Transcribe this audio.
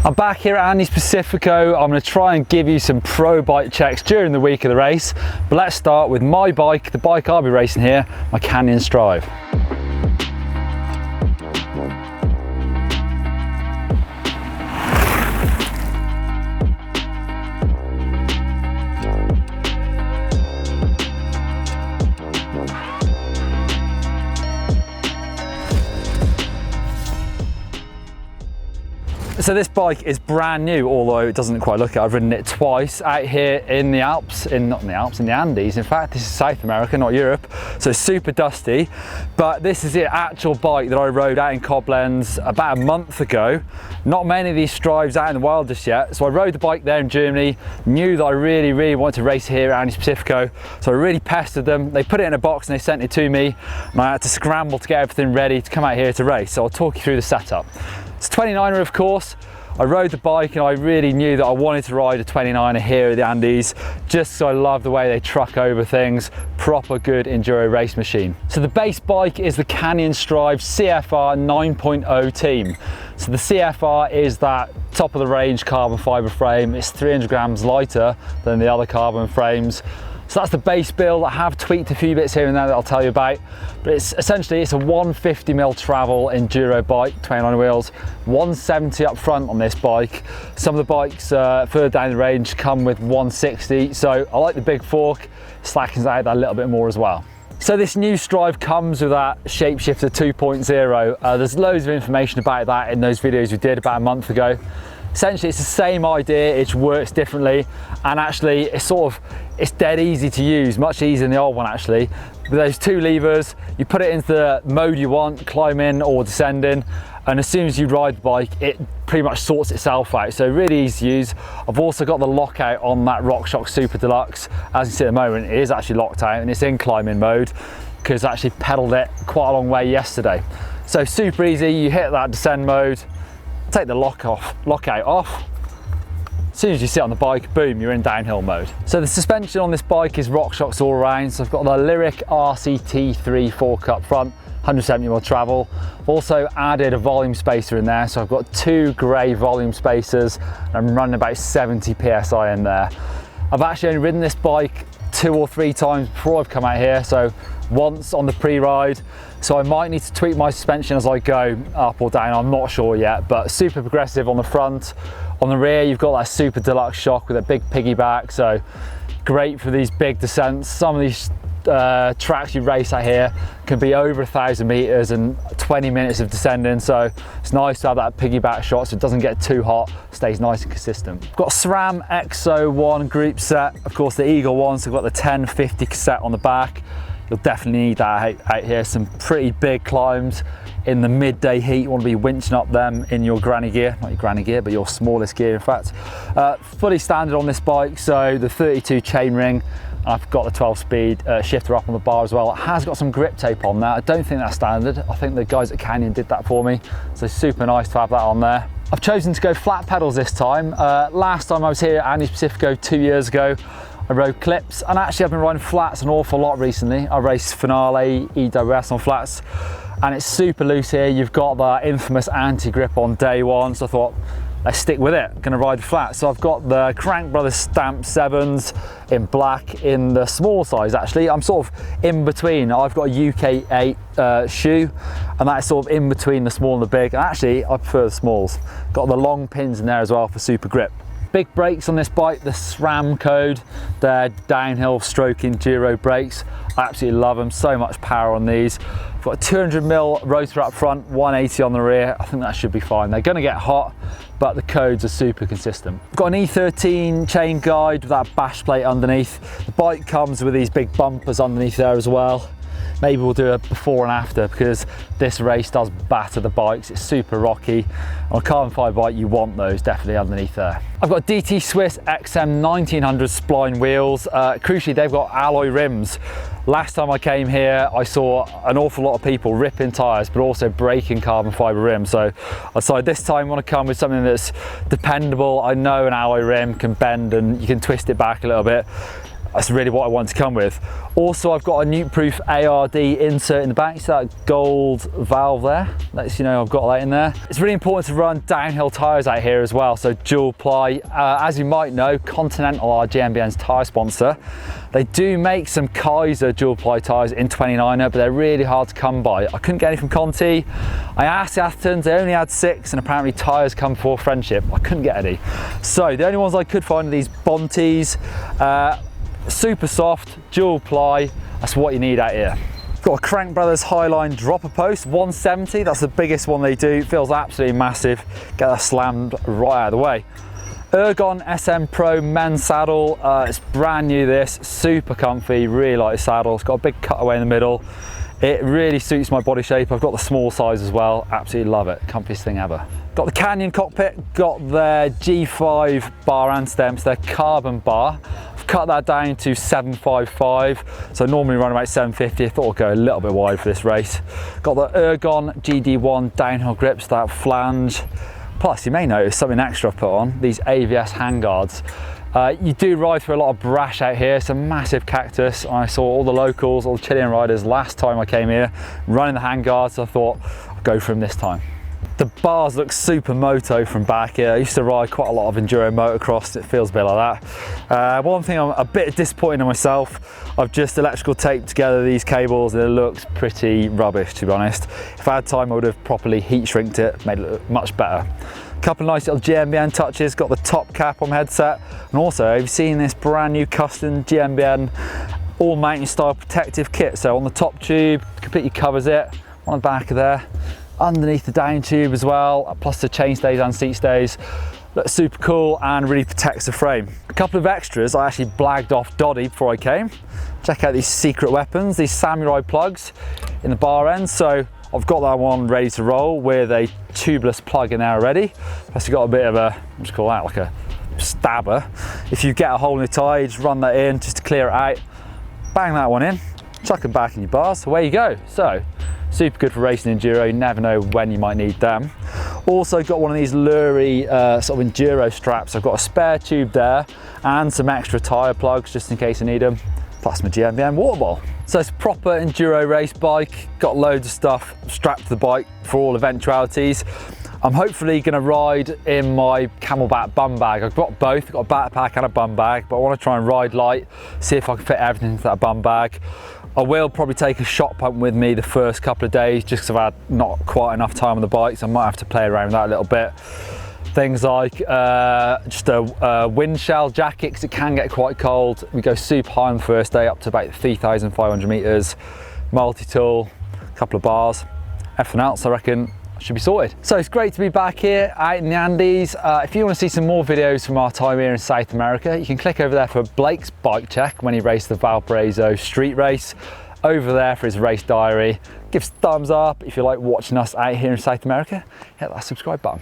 I'm back here at Andes Pacifico. I'm going to try and give you some pro bike checks during the week of the race. But let's start with my bike, the bike I'll be racing here, my Canyon Strive. So this bike is brand new, although it doesn't quite look it. I've ridden it twice out here in the Alps, not in the Alps, in the Andes. In fact, this is South America, not Europe, so it's super dusty. But this is the actual bike that I rode out in Koblenz about a month ago. Not many of these Strives out in the wild just yet. So I rode the bike there in Germany, knew that I really wanted to race here at Andes Pacifico. So I really pestered them. They put it in a box and they sent it to me. And I had to scramble to get everything ready to come out here to race. So I'll talk you through the setup. It's a 29er, of course. I rode the bike and I really knew that I wanted to ride a 29er here at the Andes, just so I love the way they truck over things. Proper good enduro race machine. So the base bike is the Canyon Strive CFR 9.0 team. So the CFR is that top of the range carbon fiber frame. It's 300 grams lighter than the other carbon frames. So that's the base build. I have tweaked a few bits here and there that I'll tell you about, but it's a 150mm travel enduro bike, 29 wheels, 170 up front on this bike. Some of the bikes further down the range come with 160, so I like the big fork, slackens out that a little bit more as well. So this new Strive comes with that Shapeshifter 2.0. There's loads of information about that in those videos we did about a month ago. Essentially, it's the same idea, it works differently, and actually it's dead easy to use, much easier than the old one actually. With those two levers, you put it into the mode you want, climb in or descending, and as soon as you ride the bike, it pretty much sorts itself out, so really easy to use. I've also got the lockout on that Rockshox Super Deluxe. As you see at the moment, it is actually locked out and it's in climbing mode, because I actually pedalled it quite a long way yesterday. So super easy, you hit that descend mode, take the lockout off. As soon as you sit on the bike, boom, you're in downhill mode. So the suspension on this bike is Rockshox all around. So I've got the Lyrik RCT3 fork up front, 170mm travel. I've also added a volume spacer in there. So I've got two grey volume spacers. And I'm running about 70 PSI in there. I've actually only ridden this bike 2 or 3 times before I've come out here. So once on the pre-ride. So I might need to tweak my suspension as I go up or down, I'm not sure yet, but super progressive on the front. On the rear, you've got that Super Deluxe shock with a big piggyback, so great for these big descents. Some of these tracks you race out here can be over 1,000 meters and 20 minutes of descending, so it's nice to have that piggyback shot so it doesn't get too hot, stays nice and consistent. I've got SRAM XO 1 group set, of course the Eagle one, so I've got the 1050 cassette on the back. You'll definitely need that out here. Some pretty big climbs in the midday heat. You want to be winching up them in your granny gear, not your granny gear, but your smallest gear in fact. Fully standard on this bike, so the 32 chainring. I've got the 12-speed shifter up on the bar as well. It has got some grip tape on there. I don't think that's standard. I think the guys at Canyon did that for me, so super nice to have that on there. I've chosen to go flat pedals this time. Last time I was here at Andes Pacifico 2 years ago, I rode clips, and actually I've been riding flats an awful lot recently. I raced Finale EWS on flats, and it's super loose here. You've got the infamous anti-grip on day one, so I thought, let's stick with it. I'm gonna ride flat. So I've got the Crank Brothers Stamp 7s in black in the small size actually. I'm sort of in between. I've got a UK 8 shoe, and that's sort of in between the small and the big. And actually, I prefer the smalls. Got the long pins in there as well for super grip. Big brakes on this bike, the SRAM code. They're downhill stroke enduro brakes. I absolutely love them, so much power on these. I've got a 200mm rotor up front, 180 on the rear. I think that should be fine. They're gonna get hot, but the codes are super consistent. I've got an E13 chain guide with that bash plate underneath. The bike comes with these big bumpers underneath there as well. Maybe we'll do a before and after, because this race does batter the bikes. It's super rocky. On a carbon fibre bike, you want those definitely underneath there. I've got DT Swiss XM 1900 spline wheels. Crucially, they've got alloy rims. Last time I came here, I saw an awful lot of people ripping tyres, but also breaking carbon fibre rims. So I decided this time I want to come with something that's dependable. I know an alloy rim can bend and you can twist it back a little bit. That's really what I want to come with. Also, I've got a Nukeproof ARD insert in the back. See that gold valve there? Lets you know I've got that in there. It's really important to run downhill tyres out here as well, so dual ply. As you might know, Continental are GMBN's tyre sponsor. They do make some Kaiser dual ply tyres in 29er, but they're really hard to come by. I couldn't get any from Conti. I asked the Athertons, they only had 6, and apparently tyres come before friendship. I couldn't get any. So the only ones I could find are these Bontes. Super soft, dual ply, that's what you need out here. Got a Crank Brothers Highline dropper post, 170, that's the biggest one they do. Feels absolutely massive. Get that slammed right out of the way. Ergon SM Pro men's saddle, it's brand new this, super comfy, really like the saddle. It's got a big cutaway in the middle. It really suits my body shape. I've got the small size as well, absolutely love it, comfiest thing ever. Got the Canyon Cockpit, got their G5 bar and stems, their carbon bar. I've cut that down to 755, so I normally run about 750. I thought I'd go a little bit wide for this race. Got the Ergon GD1 downhill grips, that flange. Plus, you may notice something extra I've put on, these AVS Handguards. You do ride through a lot of brash out here. It's a massive cactus. I saw all the locals, all the Chilean riders last time I came here running the handguards, so I thought I'll go for them this time. The bars look super moto from back here. I used to ride quite a lot of enduro motocross. It feels a bit like that. One thing I'm a bit disappointed in myself, I've just electrical taped together these cables and it looks pretty rubbish, to be honest. If I had time, I would have properly heat shrinked it, made it look much better. A couple of nice little GMBN touches, got the top cap on my headset, and also have you seen this brand new custom GMBN all mountain style protective kit? So on the top tube, completely covers it, on the back of there, underneath the down tube as well, plus the chain stays and seat stays. Looks super cool and really protects the frame. A couple of extras I actually blagged off Doddy before I came. Check out these secret weapons, these samurai plugs in the bar end. So I've got that one ready to roll with a tubeless plug in there already. Plus you've got a bit of a, let's call that like a stabber. If you get a hole in the tie, you just run that in just to clear it out. Bang that one in, chuck them back in your bars, away you go. So super good for racing enduro, you never know when you might need them. Also got one of these Lyrik sort of enduro straps. I've got a spare tube there and some extra tyre plugs just in case I need them, plus my GMBN water bottle. So it's a proper enduro race bike, got loads of stuff strapped to the bike for all eventualities. I'm hopefully going to ride in my Camelback bum bag. I've got both, I've got a backpack and a bum bag, but I want to try and ride light, see if I can fit everything into that bum bag. I will probably take a shot pump with me the first couple of days just because I've had not quite enough time on the bike, so I might have to play around with that a little bit. Things like just a wind shell jacket because it can get quite cold. We go super high on the first day, up to about 3,500 meters. Multi-tool, a couple of bars. Everything else I reckon should be sorted. So it's great to be back here out in the Andes. If you want to see some more videos from our time here in South America, you can click over there for Blake's bike check when he raced the Valparaiso street race. Over there for his race diary. Give us a thumbs up if you like watching us out here in South America. Hit that subscribe button.